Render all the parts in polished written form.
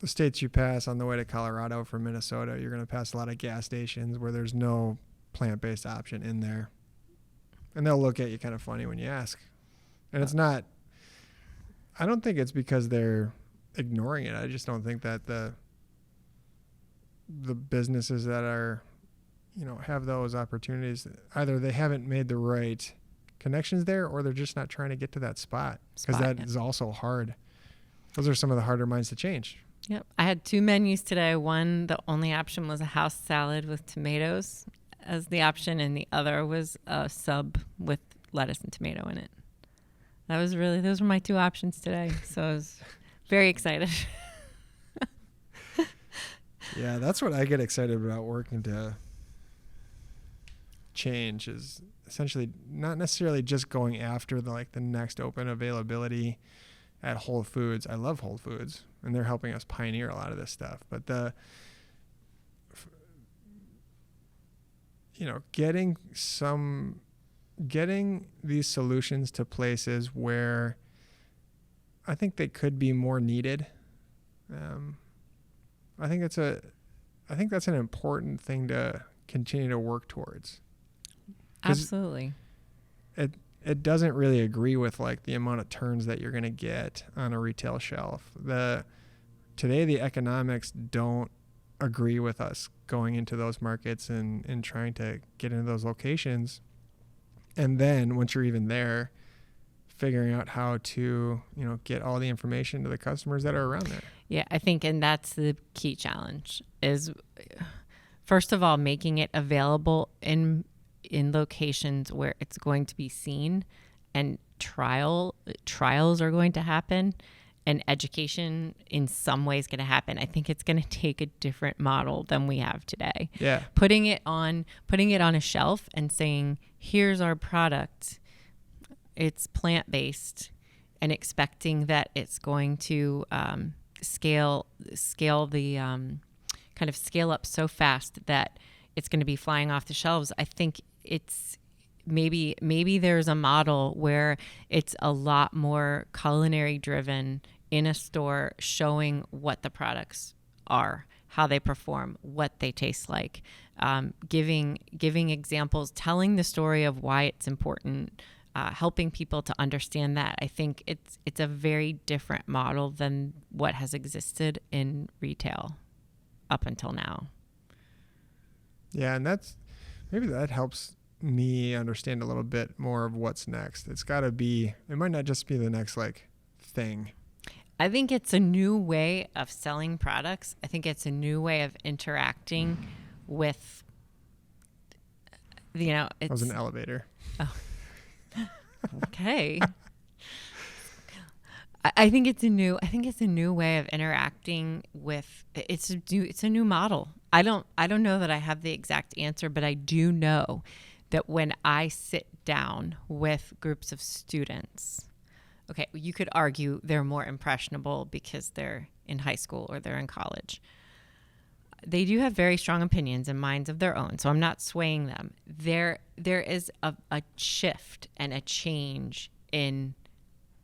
the states you pass on the way to Colorado from Minnesota, you're going to pass a lot of gas stations where there's no plant-based option in there. And they'll look at you kind of funny when you ask. And it's not, I don't think it's because they're ignoring it. I just don't think that the businesses that are, have those opportunities, either they haven't made the right connections there, or they're just not trying to get to that spot, because that is also hard. Those are some of the harder minds to change. Yep. I had 2 menus today. One, the only option was a house salad with tomatoes as the option, and the other was a sub with lettuce and tomato in it. Those were my 2 options today. So I was very excited. Yeah, that's what I get excited about working to change, is essentially not necessarily just going after the next open availability at Whole Foods. I love Whole Foods, and they're helping us pioneer a lot of this stuff. But getting these solutions to places where I think they could be more needed. I think that's an important thing to continue to work towards. Absolutely. It doesn't really agree with the amount of turns that you're going to get on a retail shelf. Today the economics don't agree with us going into those markets and trying to get into those locations. And then once you're even there, figuring out how to, get all the information to the customers that are around there. Yeah, I think, and that's the key challenge, is first of all, making it available in locations where it's going to be seen, and trials are going to happen, and education in some ways going to happen. I think it's going to take a different model than we have today. Yeah. Putting it on a shelf and saying, here's our product, it's plant-based, and expecting that it's going to scale up so fast that it's going to be flying off the shelves. I think it's maybe there's a model where it's a lot more culinary driven in a store, showing what the products are, how they perform, what they taste like, giving examples, telling the story of why it's important, helping people to understand that. I think it's a very different model than what has existed in retail up until now. Yeah, and maybe that helps me understand a little bit more of what's next. It might not just be the next thing. I think it's a new way of selling products. I think it's a new way of interacting with, it was an elevator. Oh. Okay. I think it's a new way of interacting with. It's a new model. I don't know that I have the exact answer, but I do know that when I sit down with groups of students, okay, you could argue they're more impressionable because they're in high school or they're in college. They do have very strong opinions and minds of their own, so I'm not swaying them. There is a shift and a change in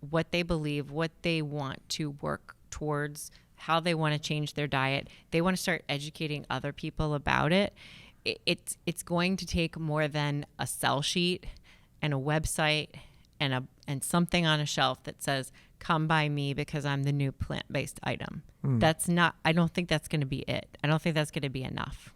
what they believe, what they want to work towards, how they want to change their diet. They want to start educating other people about it. It's going to take more than a sell sheet and a website and something on a shelf that says, come by me because I'm the new plant-based item. I don't think that's going to be it. I don't think that's going to be enough.